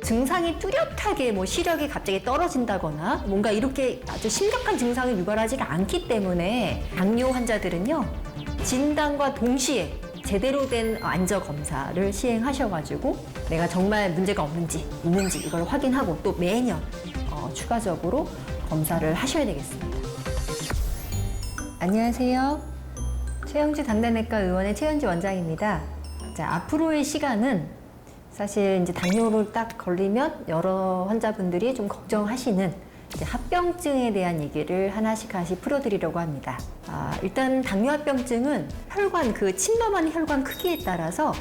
증상이 뚜렷하게 뭐 시력이 갑자기 떨어진다거나 뭔가 이렇게 아주 심각한 증상을 유발하지가 않기 때문에 당뇨 환자들은요, 진단과 동시에 제대로 된 안저 검사를 시행하셔가지고 내가 정말 문제가 없는지 있는지 이걸 확인하고 또 매년 추가적으로 검사를 하셔야 되겠습니다. 안녕하세요. 최영주 당단내과 의원의 최현지 원장입니다. 자, 앞으로의 시간은 사실 이제 당뇨를 딱 걸리면 여러 환자분들이 좀 걱정하시는 이제 합병증에 대한 얘기를 하나씩 풀어드리려고 합니다. 일단 당뇨 합병증은 혈관, 그 침범하는 혈관 크기에 따라서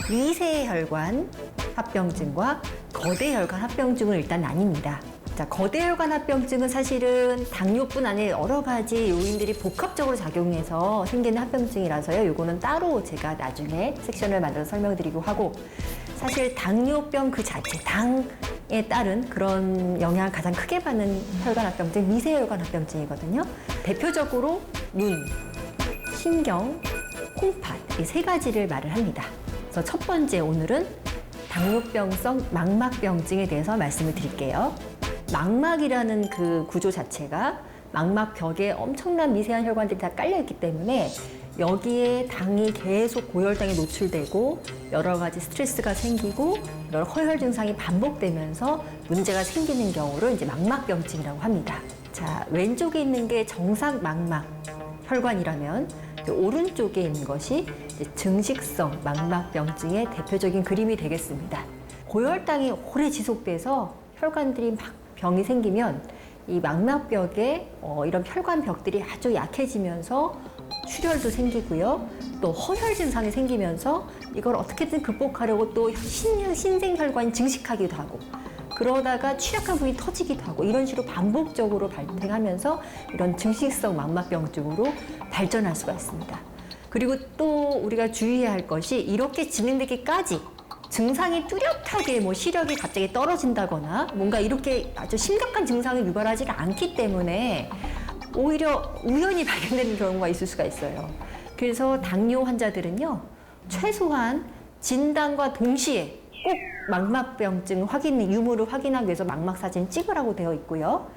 미세 혈관 합병증과 거대 혈관 합병증을 일단 나뉩니다. 자, 거대 혈관 합병증은 사실은 당뇨뿐 아니라 여러 가지 요인들이 복합적으로 작용해서 생기는 합병증이라서요. 요거는 따로 제가 나중에 섹션을 만들어서 설명드리고 하고, 사실 당뇨병 그 자체, 당에 따른 그런 영향을 가장 크게 받는 혈관 합병증, 미세 혈관 합병증이거든요. 대표적으로 눈, 신경, 콩팥 이 세 가지를 말을 합니다. 그래서 첫 번째 오늘은 당뇨병성 망막병증에 대해서 말씀을 드릴게요. 망막이라는 그 구조 자체가 망막 벽에 엄청난 미세한 혈관들이 다 깔려있기 때문에 여기에 당이 계속 고혈당에 노출되고 여러 가지 스트레스가 생기고 여러 허혈 증상이 반복되면서 문제가 생기는 경우를 이제 망막병증이라고 합니다. 자, 왼쪽에 있는 게 정상 망막 혈관이라면 오른쪽에 있는 것이 증식성 망막병증의 대표적인 그림이 되겠습니다. 고혈당이 오래 지속돼서 혈관들이 막 병이 생기면 이 망막벽에 이런 혈관벽들이 아주 약해지면서 출혈도 생기고요. 또 허혈 증상이 생기면서 이걸 어떻게든 극복하려고 또 신생혈관이 증식하기도 하고, 그러다가 취약한 부분이 터지기도 하고, 이런 식으로 반복적으로 발생하면서 이런 증식성 망막병증으로 발전할 수가 있습니다. 그리고 또 우리가 주의해야 할 것이 이렇게 진행되기까지 증상이 뚜렷하게 뭐 시력이 갑자기 떨어진다거나 뭔가 이렇게 아주 심각한 증상을 유발하지가 않기 때문에 오히려 우연히 발견되는 경우가 있을 수가 있어요. 그래서 당뇨 환자들은요, 최소한 진단과 동시에 꼭 망막병증 유무를 확인하기 위해서 망막 사진 찍으라고 되어 있고요.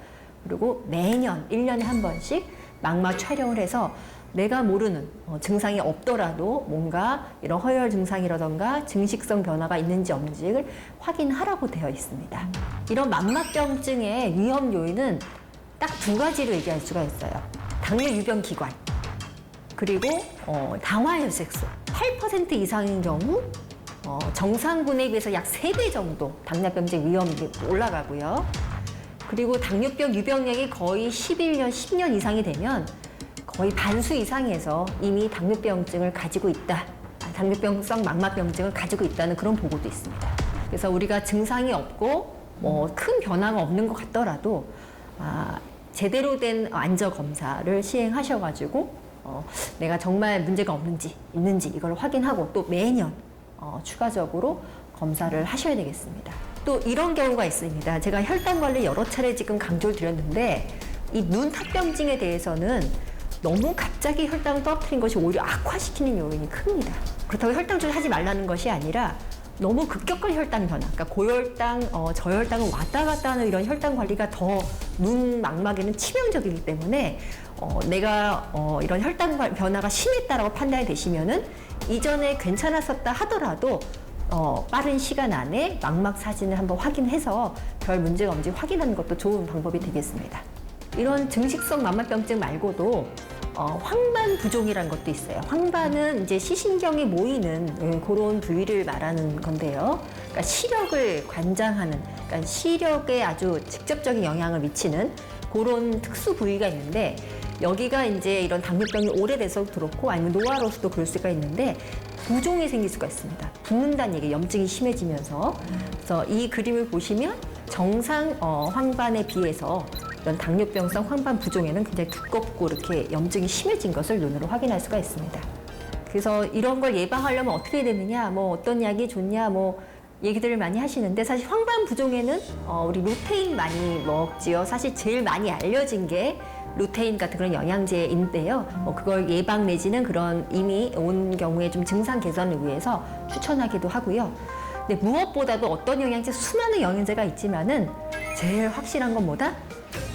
그리고 매년 1년에 한 번씩 망막 촬영을 해서 내가 모르는 증상이 없더라도 뭔가 이런 허혈 증상이라던가 증식성 변화가 있는지 없는지를 확인하라고 되어 있습니다. 이런 망막병증의 위험 요인은 딱 두 가지로 얘기할 수가 있어요. 당뇨 유병 기관, 그리고 당화혈색소 8% 이상인 경우 정상군에 비해서 약 3배 정도 당뇨병증 위험이 올라가고요. 그리고 당뇨병 유병력이 거의 11년, 10년 이상이 되면 거의 반수 이상에서 이미 당뇨병증을 가지고 있다, 당뇨병성 망막병증을 가지고 있다는 그런 보고도 있습니다. 그래서 우리가 증상이 없고 큰 변화가 없는 것 같더라도 제대로 된 안저 검사를 시행하셔가지고 내가 정말 문제가 없는지 있는지 이걸 확인하고 또 매년 추가적으로 검사를 하셔야 되겠습니다. 또 이런 경우가 있습니다. 제가 혈당 관리 여러 차례 지금 강조를 드렸는데 이 눈 합병증에 대해서는 너무 갑자기 혈당을 떨어뜨린 것이 오히려 악화시키는 요인이 큽니다. 그렇다고 혈당 조절하지 말라는 것이 아니라 너무 급격한 혈당 변화, 그러니까 고혈당, 저혈당을 왔다 갔다 하는 이런 혈당 관리가 더 눈 망막에는 치명적이기 때문에 내가 이런 혈당 변화가 심했다라고 판단이 되시면은 이전에 괜찮았었다 하더라도 빠른 시간 안에 망막 사진을 한번 확인해서 별 문제가 없는지 확인하는 것도 좋은 방법이 되겠습니다. 이런 증식성 망막병증 말고도 황반 부종이라는 것도 있어요. 황반은 이제 시신경이 모이는 그런 부위를 말하는 건데요. 그러니까 시력을 관장하는, 그러니까 시력에 아주 직접적인 영향을 미치는 그런 특수 부위가 있는데, 여기가 이제 이런 당뇨병이 오래돼서 그렇고 아니면 노화로서도 그럴 수가 있는데 부종이 생길 수가 있습니다. 붓는다는 얘기, 염증이 심해지면서. 그래서 이 그림을 보시면 정상 황반에 비해서 이런 당뇨병성 황반 부종에는 굉장히 두껍고 이렇게 염증이 심해진 것을 눈으로 확인할 수가 있습니다. 그래서 이런 걸 예방하려면 어떻게 해야 되느냐, 뭐 어떤 약이 좋냐, 뭐 얘기들을 많이 하시는데, 사실 황반 부종에는 우리 루테인 많이 먹지요. 사실 제일 많이 알려진 게 루테인 같은 그런 영양제인데요. 그걸 예방 내지는 그런 이미 온 경우에 좀 증상 개선을 위해서 추천하기도 하고요. 근데 무엇보다도 어떤 영양제, 수많은 영양제가 있지만은 제일 확실한 건 뭐다?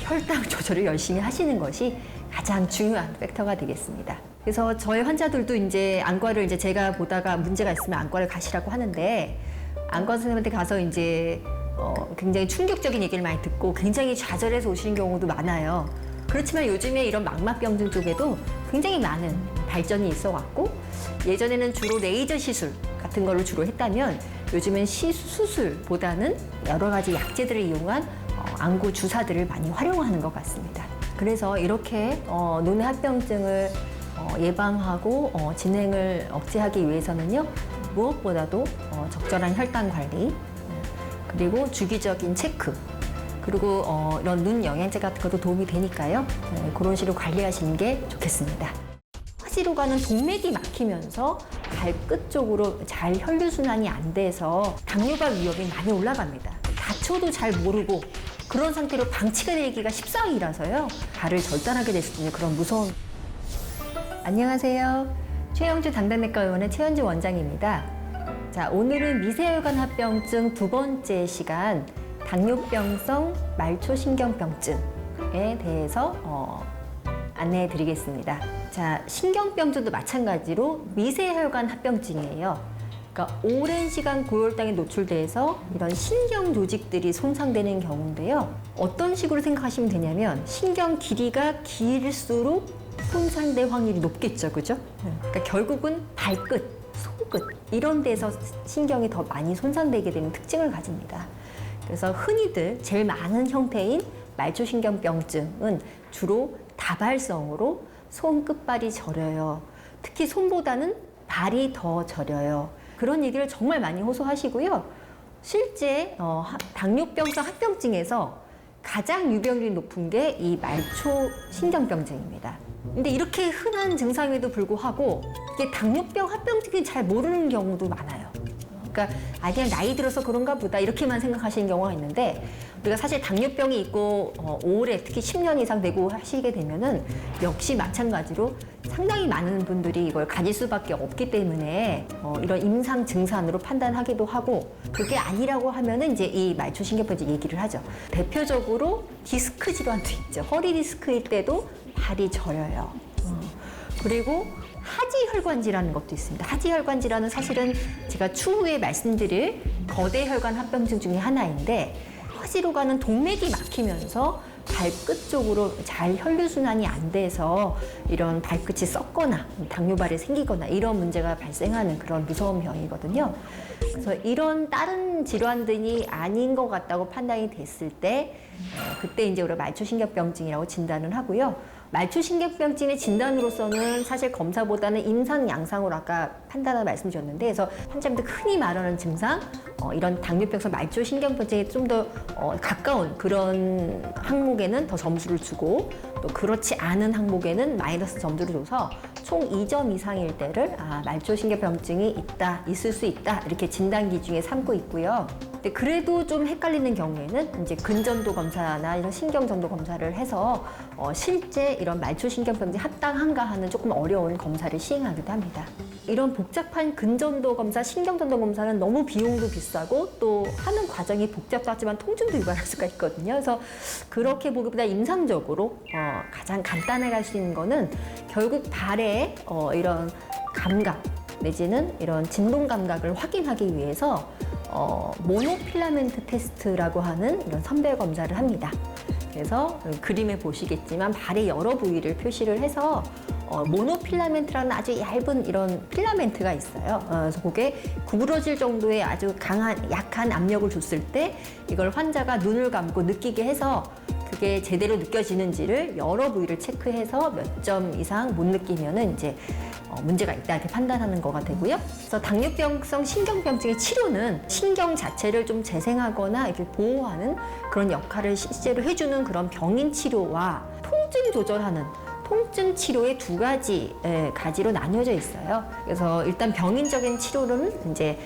혈당 조절을 열심히 하시는 것이 가장 중요한 팩터가 되겠습니다. 그래서 저희 환자들도 이제 안과를 이제 제가 보다가 문제가 있으면 안과를 가시라고 하는데, 안과 선생님한테 가서 이제 굉장히 충격적인 얘기를 많이 듣고 굉장히 좌절해서 오시는 경우도 많아요. 그렇지만 요즘에 이런 망막병증 쪽에도 굉장히 많은 발전이 있어 왔고, 예전에는 주로 레이저 시술 같은 거를 주로 했다면 요즘은 수술보다는 여러 가지 약제들을 이용한 안구 주사들을 많이 활용하는 것 같습니다. 그래서 이렇게 눈의 합병증을 예방하고 진행을 억제하기 위해서는요, 무엇보다도 적절한 혈당 관리, 그리고 주기적인 체크, 그리고 이런 눈 영양제 같은 것도 도움이 되니까요. 그런 식으로 관리하시는 게 좋겠습니다. 화지로 가는 동맥이 막히면서 발끝 쪽으로 잘 혈류순환이 안 돼서 당뇨발 위험이 많이 올라갑니다. 다쳐도 잘 모르고 그런 상태로 방치가 되기가 십상이라서요. 발을 절단하게 될 수 있는 그런 무서운. 안녕하세요. 최영주 당단내과 의원의 최현주 원장입니다. 자, 오늘은 미세혈관 합병증 두 번째 시간, 당뇨병성 말초신경병증에 대해서 안내해 드리겠습니다. 자, 신경병증도 마찬가지로 미세혈관 합병증이에요. 그러니까 오랜 시간 고혈당에 노출돼서 이런 신경 조직들이 손상되는 경우인데요. 어떤 식으로 생각하시면 되냐면, 신경 길이가 길수록 손상될 확률이 높겠죠, 그죠? 그러니까 결국은 발끝, 손끝 이런 데서 신경이 더 많이 손상되게 되는 특징을 가집니다. 그래서 흔히들 제일 많은 형태인 말초신경병증은 주로 다발성으로 손 끝발이 저려요. 특히 손보다는 발이 더 저려요. 그런 얘기를 정말 많이 호소하시고요. 실제 당뇨병성 합병증에서 가장 유병률이 높은 게 이 말초신경병증입니다. 근데 이렇게 흔한 증상에도 불구하고 이게 당뇨병 합병증이 잘 모르는 경우도 많아요. 그러니까 그냥 나이 들어서 그런가 보다 이렇게만 생각하시는 경우가 있는데, 우리가 사실 당뇨병이 있고 오래 특히 10년 이상 되고 하시게 되면은 역시 마찬가지로 상당히 많은 분들이 이걸 가질 수밖에 없기 때문에 이런 임상 증상으로 판단하기도 하고, 그게 아니라고 하면은 이제 이 말초신경병증 얘기를 하죠. 대표적으로 디스크 질환도 있죠. 허리 디스크일 때도 발이 저려요. 그리고 하지혈관 질환인 것도 있습니다. 하지혈관 질환은 사실은 제가 추후에 말씀드릴 거대 혈관 합병증 중에 하나인데, 화지로 가는 동맥이 막히면서 발끝 쪽으로 잘 혈류순환이 안 돼서 이런 발끝이 썩거나 당뇨발이 생기거나 이런 문제가 발생하는 그런 무서운 병이거든요. 그래서 이런 다른 질환들이 아닌 것 같다고 판단이 됐을 때 그때 이제 우리가 말초신경병증이라고 진단을 하고요. 말초신경병증의 진단으로서는 사실 검사보다는 임상, 양상으로 아까 판단을 말씀드렸는데, 그래서 환자분들 흔히 말하는 증상, 이런 당뇨병성 말초신경병증에 좀 더 가까운 그런 항목에는 더 점수를 주고, 또 그렇지 않은 항목에는 마이너스 점수를 줘서 총 2점 이상일 때를 말초신경병증이 있을 수 있다 이렇게 진단 기준에 삼고 있고요. 근데 그래도 좀 헷갈리는 경우에는 이제 근전도 검사나 이런 신경전도 검사를 해서 실제 이런 말초신경병증 합당한가 하는 조금 어려운 검사를 시행하기도 합니다. 이런 복잡한 근전도 검사, 신경전도 검사는 너무 비용도 비싸고 또 하는 과정이 복잡하지만 통증도 유발할 수가 있거든요. 그래서 그렇게 보기보다 임상적으로 가장 간단하게 할 수 있는 거는 결국 발에 이런 감각 내지는 이런 진동 감각을 확인하기 위해서 모노필라멘트 테스트라고 하는 이런 선별 검사를 합니다. 그래서 그림에 보시겠지만 발의 여러 부위를 표시를 해서 모노필라멘트라는 아주 얇은 이런 필라멘트가 있어요. 그래서 그게 구부러질 정도의 아주 약한 압력을 줬을 때 이걸 환자가 눈을 감고 느끼게 해서 그게 제대로 느껴지는지를 여러 부위를 체크해서 몇 점 이상 못 느끼면은 이제 문제가 있다 이렇게 판단하는 거가 되고요. 그래서 당뇨병성 신경병증의 치료는 신경 자체를 좀 재생하거나 이렇게 보호하는 그런 역할을 실제로 해주는 그런 병인 치료와 통증 조절하는 통증 치료의 두 가지로 나뉘어져 있어요. 그래서 일단 병인적인 치료는 이제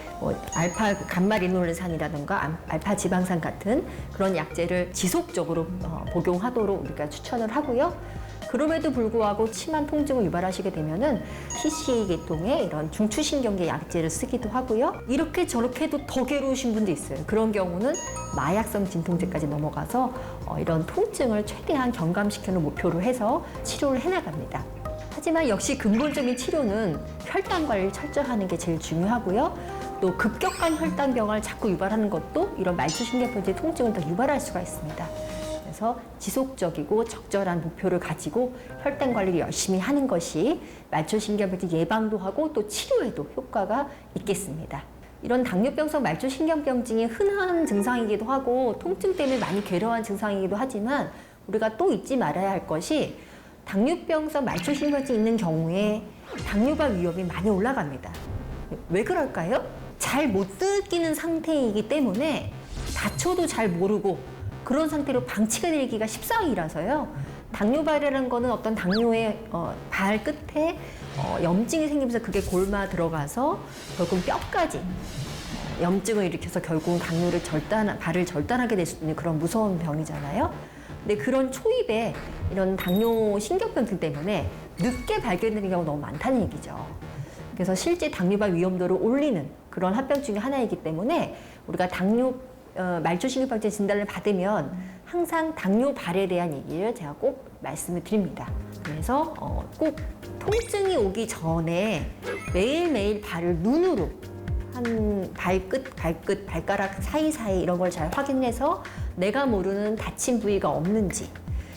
알파 감마리놀산이라든가 알파 지방산 같은 그런 약제를 지속적으로 복용하도록 우리가 추천을 하고요. 그럼에도 불구하고 심한 통증을 유발하시게 되면은 PC 계통의 이런 중추신경계 약제를 쓰기도 하고요. 이렇게 저렇게 해도 더 괴로우신 분도 있어요. 그런 경우는 마약성 진통제까지 넘어가서 이런 통증을 최대한 경감시키는 목표로 해서 치료를 해나갑니다. 하지만 역시 근본적인 치료는 혈당 관리를 철저하는 게 제일 중요하고요. 또 급격한 혈당병을 자꾸 유발하는 것도 이런 말초신경변의 통증을 더 유발할 수가 있습니다. 그래서 지속적이고 적절한 목표를 가지고 혈당 관리를 열심히 하는 것이 말초신경병 예방도 하고 또 치료에도 효과가 있겠습니다. 이런 당뇨병성 말초신경병증이 흔한 증상이기도 하고 통증 때문에 많이 괴로워하는 증상이기도 하지만 우리가 또 잊지 말아야 할 것이 당뇨병성 말초신경증이 있는 경우에 당뇨발 위험이 많이 올라갑니다. 왜 그럴까요? 잘 못 느끼는 상태이기 때문에 다쳐도 잘 모르고 그런 상태로 방치가 되기가 십상이라서요. 당뇨발이라는 거는 어떤 당뇨의 발 끝에 염증이 생기면서 그게 골마 들어가서 결국 뼈까지 염증을 일으켜서 결국 당뇨를 발을 절단하게 될 수 있는 그런 무서운 병이잖아요. 근데 그런 초입에 이런 당뇨 신경병증 때문에 늦게 발견되는 경우가 너무 많다는 얘기죠. 그래서 실제 당뇨발 위험도를 올리는 그런 합병 중에 하나이기 때문에 우리가 말초신경병증 진단을 받으면 항상 당뇨발에 대한 얘기를 제가 꼭 말씀을 드립니다. 그래서 꼭 통증이 오기 전에 매일매일 발을 눈으로 한 발끝, 발가락 사이사이 이런 걸 잘 확인해서 내가 모르는 다친 부위가 없는지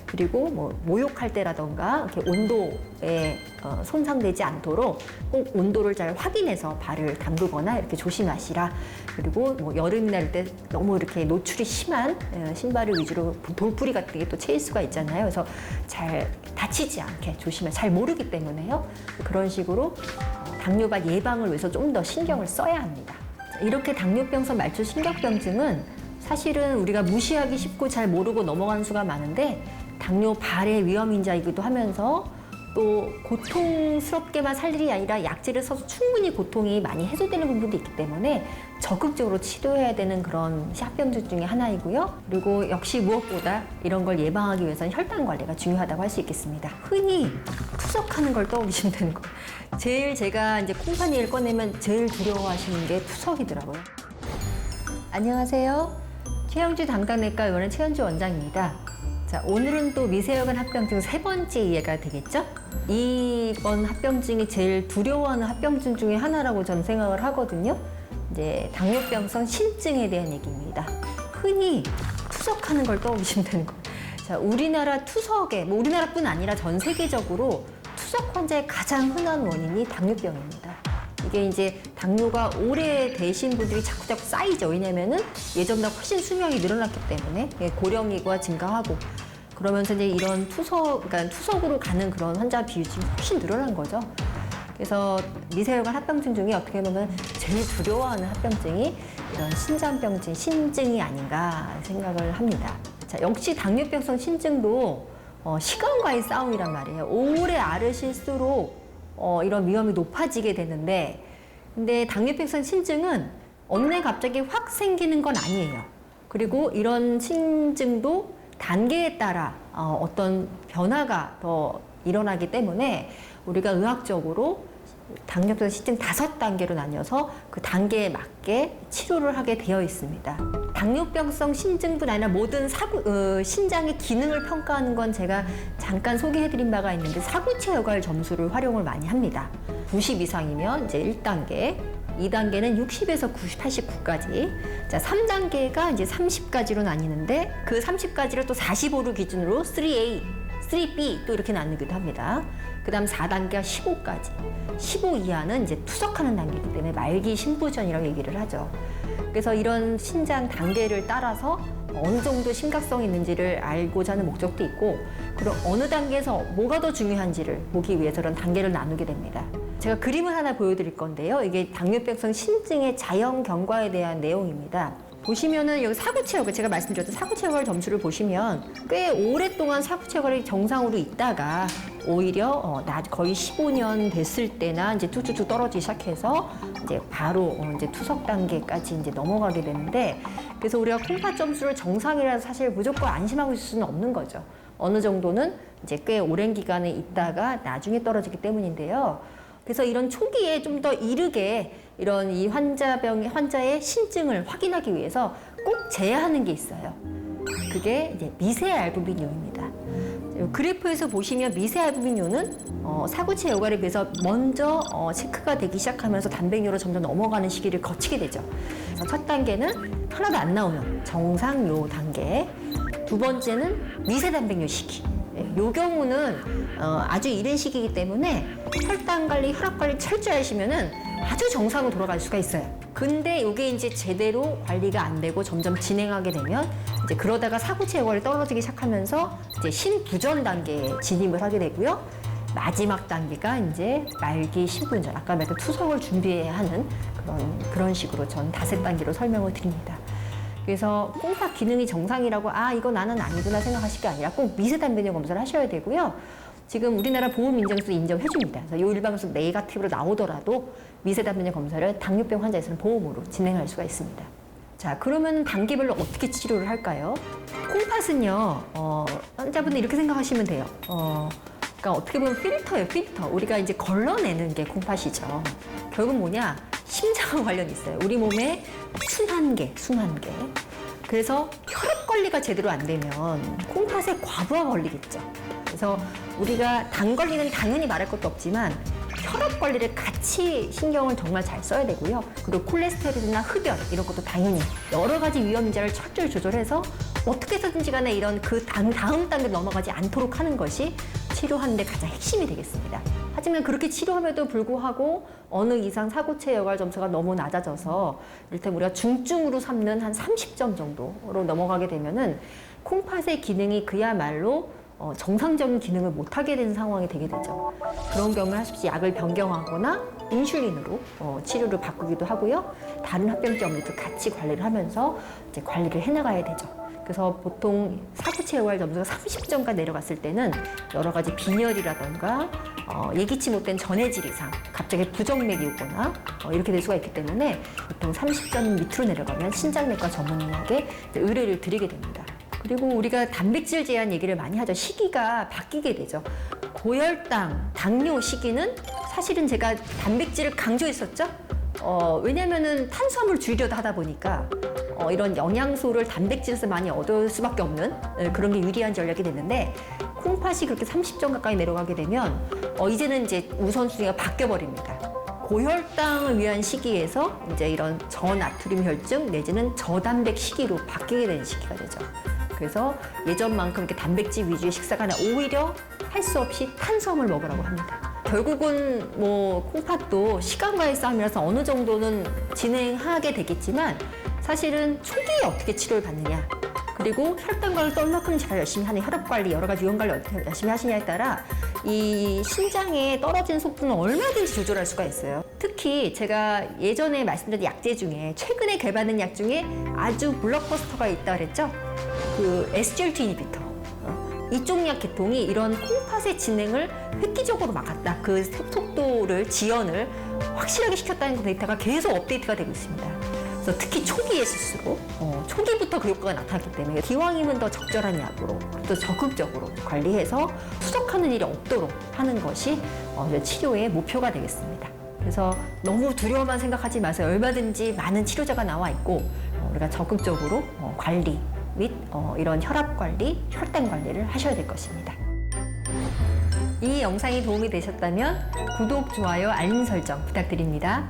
그리고 뭐 목욕할 때라던가 이렇게 온도에 손상되지 않도록 꼭 온도를 잘 확인해서 발을 담그거나 이렇게 조심하시라. 그리고 뭐 여름이 날 때 너무 이렇게 노출이 심한 신발을 위주로 돌뿌리 같은 게 또 채일 수가 있잖아요. 그래서 잘 다치지 않게 조심해. 잘 모르기 때문에요. 그런 식으로 당뇨발 예방을 위해서 좀 더 신경을 써야 합니다. 이렇게 당뇨병성 말초신경병증은 사실은 우리가 무시하기 쉽고 잘 모르고 넘어가는 수가 많은데 당뇨발의 위험인자이기도 하면서 또 고통스럽게만 살 일이 아니라 약제를 써서 충분히 고통이 많이 해소되는 부분도 있기 때문에 적극적으로 치료해야 되는 그런 합병증 중에 하나이고요. 그리고 역시 무엇보다 이런 걸 예방하기 위해서는 혈당 관리가 중요하다고 할 수 있겠습니다. 흔히 투석하는 걸 떠올리시면 되는 거예요. 제일 제가 이제 콩팥니를 꺼내면 제일 두려워하시는 게 투석이더라고요. 안녕하세요. 최영주 담당내과 의원의 최현주 원장입니다. 자, 오늘은 또 미세혈관 합병증 세 번째 이해가 되겠죠? 이번 합병증이 제일 두려워하는 합병증 중에 하나라고 저는 생각을 하거든요. 이제 당뇨병성 신증에 대한 얘기입니다. 흔히 투석하는 걸 떠올리시면 되는 거예요. 자, 우리나라 투석에, 뭐 우리나라뿐 아니라 전 세계적으로 투석 환자의 가장 흔한 원인이 당뇨병입니다. 이게 이제 당뇨가 오래되신 분들이 자꾸 쌓이죠. 왜냐면은 예전보다 훨씬 수명이 늘어났기 때문에 고령인구가 증가하고 그러면서 이제 이런 그러니까 투석으로 가는 그런 환자 비율이 훨씬 늘어난 거죠. 그래서 미세혈관 합병증 중에 어떻게 보면 제일 두려워하는 합병증이 이런 신장병증, 신증이 아닌가 생각을 합니다. 자, 역시 당뇨병성 신증도 시간과의 싸움이란 말이에요. 오래 앓으실수록 이런 위험이 높아지게 되는데 근데 당뇨병성 신증은 어느 날 갑자기 확 생기는 건 아니에요. 그리고 이런 신증도 단계에 따라 어떤 변화가 더 일어나기 때문에 우리가 의학적으로 당뇨병 신증 5단계로 나뉘어서 그 단계에 맞게 치료를 하게 되어 있습니다. 당뇨병성 신증뿐 아니라 모든 신장의 기능을 평가하는 건 제가 잠깐 소개해드린 바가 있는데 사구체 여과율 점수를 활용을 많이 합니다. 90 이상이면 이제 1단계, 2단계는 60에서 90, 89까지. 자, 3단계가 이제 30까지로 나뉘는데 그 30까지를 또 45를 기준으로 3A, 3B 또 이렇게 나누기도 합니다. 그 다음 4단계가 15까지. 15 이하는 이제 투석하는 단계이기 때문에 말기 신부전이라고 얘기를 하죠. 그래서 이런 신장 단계를 따라서 어느 정도 심각성이 있는지를 알고자 하는 목적도 있고 그리고 어느 단계에서 뭐가 더 중요한지를 보기 위해서 이런 단계를 나누게 됩니다. 제가 그림을 하나 보여드릴 건데요. 이게 당뇨병성 신증의 자연 경과에 대한 내용입니다. 보시면은 여기 사구체혈관, 제가 말씀드렸던 사구체혈관 점수를 보시면 꽤 오랫동안 사구체혈관이 정상으로 있다가 오히려 거의 15년 됐을 때나 이제 툭툭툭 떨어지기 시작해서 이제 바로 이제 투석 단계까지 이제 넘어가게 되는데 그래서 우리가 콩팥 점수를 정상이라서 사실 무조건 안심하고 있을 수는 없는 거죠. 어느 정도는 이제 꽤 오랜 기간에 있다가 나중에 떨어지기 때문인데요. 그래서 이런 초기에 좀 더 이르게 이런 이 환자의 신증을 확인하기 위해서 꼭 제외하는 게 있어요. 그게 이제 미세알부민뇨입니다. 그래프에서 보시면 미세알부민뇨는 사구체 여과에 비해서 먼저 체크가 되기 시작하면서 단백뇨로 점점 넘어가는 시기를 거치게 되죠. 그래서 첫 단계는 하나도 안 나오면 정상요 단계, 두 번째는 미세단백뇨 시기. 요 경우는 아주 이른 시기이기 때문에 혈당 관리, 혈압 관리 철저히 하시면은 아주 정상으로 돌아갈 수가 있어요. 근데 이게 이제 제대로 관리가 안 되고 점점 진행하게 되면 이제 그러다가 사구체 여과를 떨어지기 시작하면서 이제 신부전 단계에 진입을 하게 되고요. 마지막 단계가 이제 말기 신부전, 아까 말했던 투석을 준비해야 하는 그런 식으로 전 5단계로 설명을 드립니다. 그래서 콩팥 기능이 정상이라고 이거 나는 아니구나 생각하실 게 아니라 꼭 미세단백뇨 검사를 하셔야 되고요. 지금 우리나라 보험인증서 인정해 줍니다. 그래서 요 일반에서 네거티브로 나오더라도 미세단백뇨 검사를 당뇨병 환자에서는 보험으로 진행할 수가 있습니다. 자, 그러면 단계별로 어떻게 치료를 할까요? 콩팥은요, 환자분들 이렇게 생각하시면 돼요. 그러니까 어떻게 보면 필터예요, 필터. 우리가 이제 걸러내는 게 콩팥이죠. 결국 뭐냐? 심장과 관련이 있어요. 우리 몸에 순환계. 그래서 혈압 관리가 제대로 안 되면 콩팥에 과부하 걸리겠죠. 그래서 우리가 당 관리는 당연히 말할 것도 없지만 혈압 관리를 같이 신경을 정말 잘 써야 되고요. 그리고 콜레스테롤이나 흡연 이런 것도 당연히 여러 가지 위험 인자를 철저히 조절해서 어떻게 해서든지 간에 이런 그 다음 단계로 넘어가지 않도록 하는 것이 치료하는 데 가장 핵심이 되겠습니다. 하지만 그렇게 치료함에도 불구하고 어느 이상 사구체 여과 점수가 너무 낮아져서 이를테면 우리가 중증으로 삼는 한 30점 정도로 넘어가게 되면은 콩팥의 기능이 그야말로 정상적인 기능을 못하게 되는 상황이 되게 되죠. 그런 경우는 하십시오. 약을 변경하거나 인슐린으로 치료를 바꾸기도 하고요. 다른 합병점들도 같이 관리를 하면서 이제 관리를 해나가야 되죠. 그래서 보통 사구체 여과 점수가 30점까지 내려갔을 때는 여러 가지 빈혈이라던가 예기치 못된 전해질 이상, 갑자기 부정맥이 오거나 이렇게 될 수가 있기 때문에 보통 30점 밑으로 내려가면 신장내과 전문의에게 의뢰를 드리게 됩니다. 그리고 우리가 단백질 제한 얘기를 많이 하죠. 시기가 바뀌게 되죠. 고혈당, 당뇨 시기는 사실은 제가 단백질을 강조했었죠. 왜냐면은 탄수화물 줄이려다 하다 보니까 이런 영양소를 단백질에서 많이 얻을 수밖에 없는 그런 게 유리한 전략이 됐는데 콩팥이 그렇게 30점 가까이 내려가게 되면 이제는 이제 우선순위가 바뀌어버립니다. 고혈당을 위한 시기에서 이제 이런 저나트륨 혈증 내지는 저단백 시기로 바뀌게 되는 시기가 되죠. 그래서 예전만큼 이렇게 단백질 위주의 식사가 아니라 오히려 할 수 없이 탄수화물 먹으라고 합니다. 결국은 뭐 콩팥도 시간과의 싸움이라서 어느 정도는 진행하게 되겠지만 사실은 초기에 어떻게 치료를 받느냐, 그리고 혈당 관리 얼마큼 잘 열심히 하는 혈압 관리, 여러 가지 유형 관리 어떻게 열심히 하시냐에 따라 이 신장에 떨어지는 속도는 얼마든지 조절할 수가 있어요. 특히 제가 예전에 말씀드린 약제 중에 최근에 개발된 약 중에 아주 블록버스터가 있다고 그랬죠. 그 SGLT 이니비터. 이쪽 약 계통이 이런 콩팥의 진행을 획기적으로 막았다. 그 속도를, 지연을 확실하게 시켰다는 데이터가 계속 업데이트가 되고 있습니다. 그래서 특히 초기에 쓸수록 초기부터 그 효과가 나타났기 때문에 기왕이면 더 적절한 약으로 또 적극적으로 관리해서 후속하는 일이 없도록 하는 것이 치료의 목표가 되겠습니다. 그래서 너무 두려워만 생각하지 마세요. 얼마든지 많은 치료제가 나와 있고 우리가 적극적으로 관리 및 이런 혈압 관리, 혈당 관리를 하셔야 될 것입니다. 이 영상이 도움이 되셨다면 구독, 좋아요, 알림 설정 부탁드립니다.